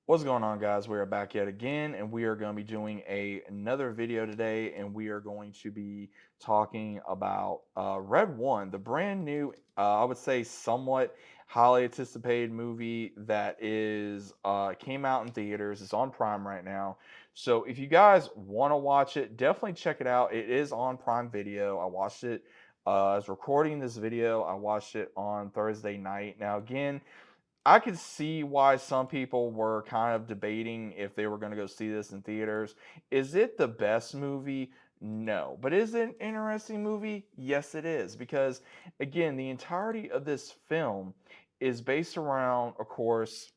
What's going on, guys? We are back yet again, and we are going to be doing another video today, and we are going to be talking about Red One, the brand new, I would say, somewhat highly anticipated movie that is came out in theaters. It's on Prime right now, so if you guys want to watch it, definitely check it out. It is on Prime Video. I watched it. I was recording this video. I watched it on Thursday night. Now, again, I could see why some people were kind of debating if they were going to go see this in theaters. Is it the best movie? No. But is it an interesting movie? Yes, it is. Because, again, the entirety of this film is based around, of course,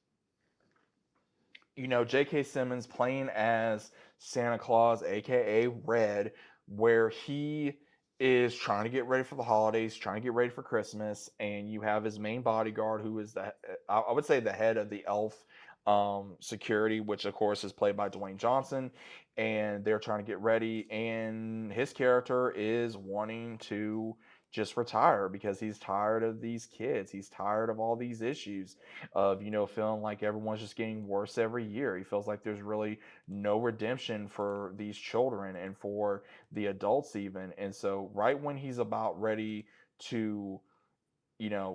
J.K. Simmons playing as Santa Claus, aka Red, where he is trying to get ready for the holidays, trying to get ready for Christmas, and you have his main bodyguard, who is I would say the head of the elf security, which of course is played by Dwayne Johnson, and they're trying to get ready, and his character is wanting to just retire because he's tired of these kids. He's tired of all these issues of feeling like everyone's just getting worse every year. He feels like there's really no redemption for these children and for the adults even. And so right when he's about ready to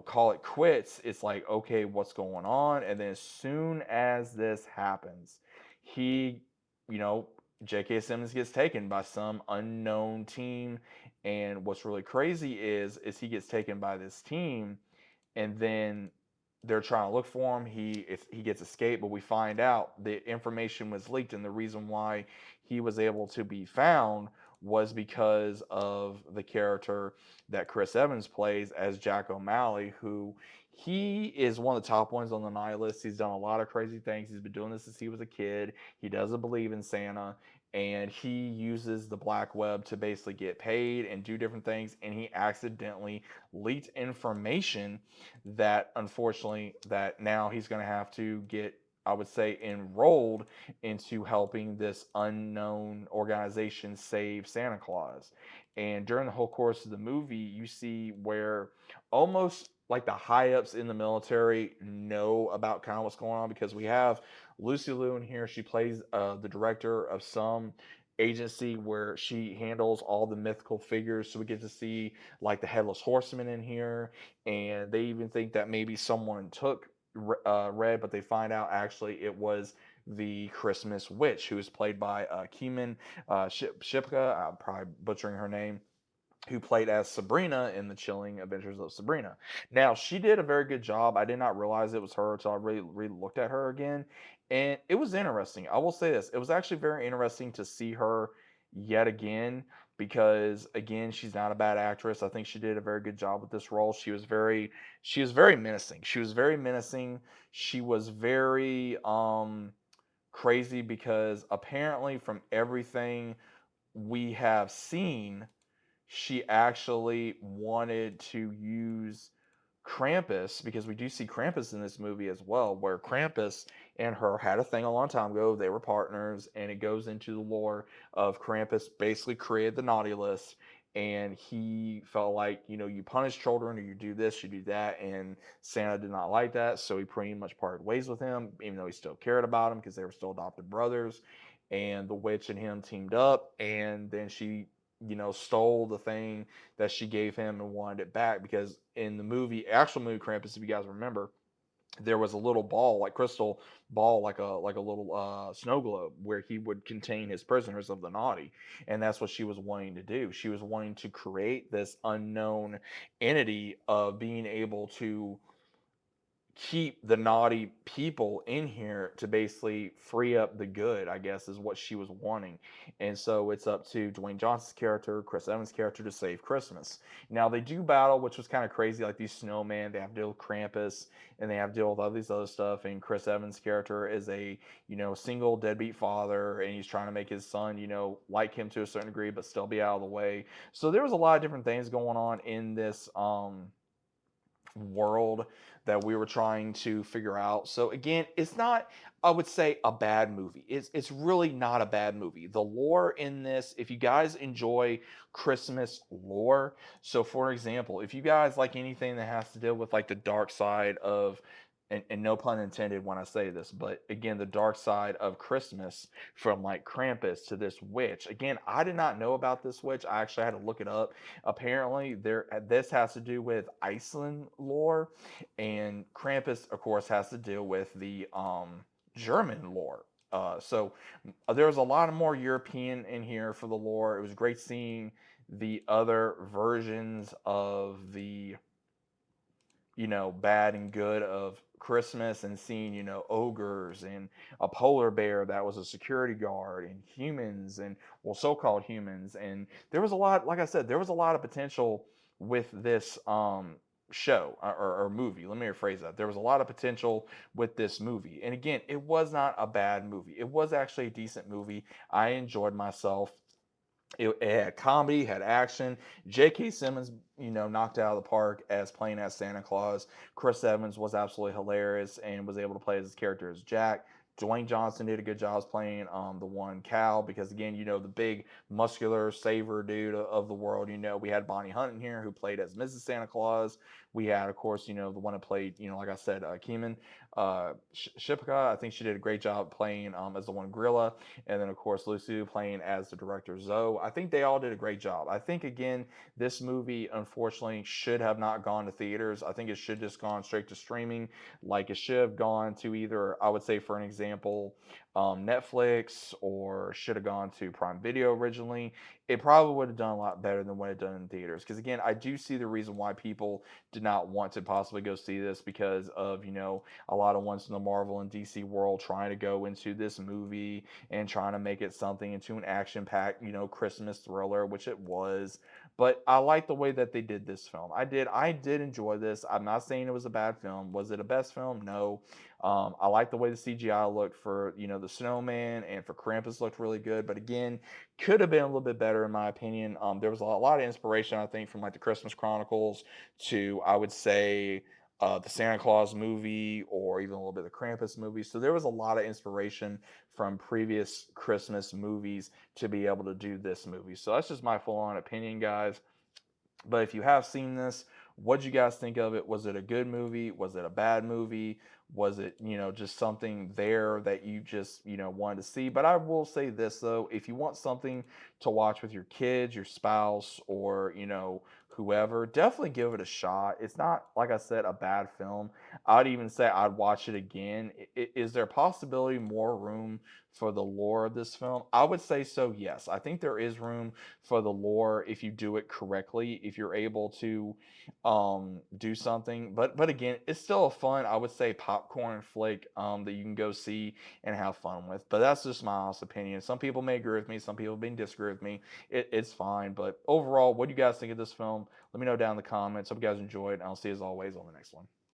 call it quits, it's like, okay, what's going on? And then as soon as this happens, he, you know, J.K. Simmons gets taken by some unknown team. And what's really crazy is he gets taken by this team, and then they're trying to look for him. He gets escaped, but we find out the information was leaked, and the reason why he was able to be found was because of the character that Chris Evans plays as Jack O'Malley, who he is one of the top ones on the night list. He's done a lot of crazy things. He's been doing this since he was a kid. He doesn't believe in Santa, and he uses the black web to basically get paid and do different things, and he accidentally leaked information that unfortunately that now he's going to have to get, I would say, enrolled into helping this unknown organization save Santa Claus. And during the whole course of the movie, you see where almost like the high ups in the military know about kind of what's going on, because we have Lucy Liu in here. She plays the director of some agency where she handles all the mythical figures. So we get to see like the headless horseman in here, and they even think that maybe someone took Red, but they find out actually it was the Christmas witch, who is played by Keeman Shipka. I'm probably butchering her name, who played as Sabrina in the Chilling Adventures of Sabrina. Now, she did a very good job. I did not realize it was her until I really looked at her again. And it was interesting. I will say this. It was actually very interesting to see her yet again, because again, she's not a bad actress. I think she did a very good job with this role. She was very menacing. She was very menacing. She was very crazy, because apparently from everything we have seen, she actually wanted to use Krampus, because we do see Krampus in this movie as well, where Krampus and her had a thing a long time ago. They were partners, and it goes into the lore of Krampus basically created the naughty list, and he felt like, you punish children, or you do this, you do that, and Santa did not like that, so he pretty much parted ways with him, even though he still cared about him because they were still adopted brothers. And the witch and him teamed up, and then she stole the thing that she gave him and wanted it back, because in the movie, actual movie Krampus, if you guys remember, there was a little ball, like crystal ball, like a little snow globe, where he would contain his prisoners of the naughty, and that's what she was wanting to do. She was wanting to create this unknown entity of being able to keep the naughty people in here to basically free up the good, I guess, is what she was wanting. And so it's up to Dwayne Johnson's character, Chris Evans' character, to save Christmas. Now they do battle, which was kind of crazy, like these snowmen. They have to deal with Krampus, and they have to deal with all these other stuff. And Chris Evans' character is a single deadbeat father, and he's trying to make his son like him to a certain degree, but still be out of the way. So there was a lot of different things going on in this world that we were trying to figure out. So again, it's not, I would say, a bad movie. It's really not a bad movie. The lore in this, if you guys enjoy Christmas lore, so for example, if you guys like anything that has to deal with like the dark side of and no pun intended when I say this, but again, the dark side of Christmas, from like Krampus to this witch. Again, I did not know about this witch. I actually had to look it up. Apparently, this has to do with Iceland lore, and Krampus, of course, has to deal with the German lore. So there was a lot of more European in here for the lore. It was great seeing the other versions of the, bad and good of Christmas, and seeing, ogres and a polar bear that was a security guard, and humans, and, well, so-called humans. And there was a lot, like I said, there was a lot of potential with this show, or movie. Let me rephrase that. There was a lot of potential with this movie. And again, it was not a bad movie. It was actually a decent movie. I enjoyed myself. It had comedy, had action. J.K. Simmons, knocked it out of the park as playing as Santa Claus. Chris Evans was absolutely hilarious and was able to play his character as Jack. Dwayne Johnson did a good job as playing the one Cal, because again, the big muscular saver dude of the world. We had Bonnie Hunt in here, who played as Mrs. Santa Claus. We had, of course, the one that played, like I said, Keeman, Shipka. I think she did a great job playing as the one Gorilla. And then, of course, Lucy playing as the director Zoe. I think they all did a great job. I think, again, this movie unfortunately should have not gone to theaters. I think it should just gone straight to streaming. Like, it should have gone to either, I would say, for an example, Netflix, or should have gone to Prime Video originally. It probably would have done a lot better than what it done in theaters. Because again, I do see the reason why people did not want to possibly go see this, because of, a lot of ones in the Marvel and DC world trying to go into this movie and trying to make it something into an action packed, Christmas thriller, which it was. But I like the way that they did this film. I did enjoy this. I'm not saying it was a bad film. Was it a best film? No. I like the way the CGI looked for, the snowman, and for Krampus looked really good. But again, could have been a little bit better in my opinion. There was a lot of inspiration, I think, from like the Christmas Chronicles to, I would say, the Santa Claus movie, or even a little bit of the Krampus movie. So there was a lot of inspiration from previous Christmas movies to be able to do this movie. So that's just my full on opinion, guys. But if you have seen this, what do you guys think of it? Was it a good movie? Was it a bad movie? Was it, just something there that you just, wanted to see? But I will say this though, if you want something to watch with your kids, your spouse, or, whoever, definitely give it a shot. It's not, like I said, a bad film. I'd even say I'd watch it again. Is there possibility more room for the lore of this film? I would say so, yes. I think there is room for the lore if you do it correctly, if you're able to do something. But again, it's still a fun, I would say, popcorn flick that you can go see and have fun with. But that's just my honest opinion. Some people may agree with me, some people may disagree with me. It's fine. But overall, what do you guys think of this film? Let me know down in the comments. Hope you guys enjoyed, and I'll see you as always on the next one.